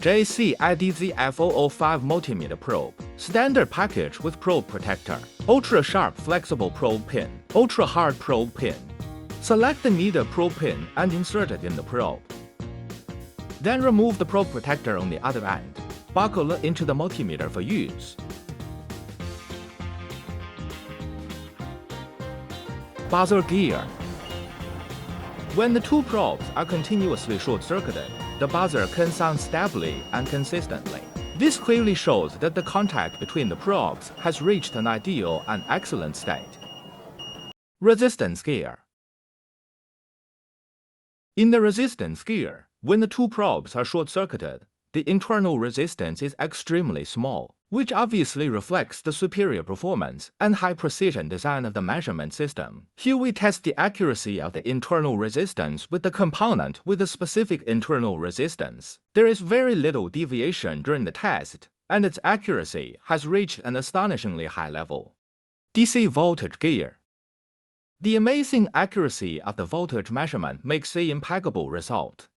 JCID-ZF005 multimeter probe, standard package with probe protector, ultra-sharp flexible probe pin, ultra-hard probe pin. Select the needed probe pin and insert it in the probe. Then remove the probe protector on the other end. Buckle it into the multimeter for use. Buzzer gear. When the two probes are continuously short-circuited, the buzzer can sound stably and consistently. This clearly shows that the contact between the probes has reached an ideal and excellent state. Resistance gear. In the resistance gear, when the two probes are short-circuited, the internal resistance is extremely small, which obviously reflects the superior performance and high-precision design of the measurement system. Here we test the accuracy of the internal resistance with the component with a specific internal resistance. There is very little deviation during the test, and its accuracy has reached an astonishingly high level. DC voltage gear. The amazing accuracy of the voltage measurement makes the impeccable result.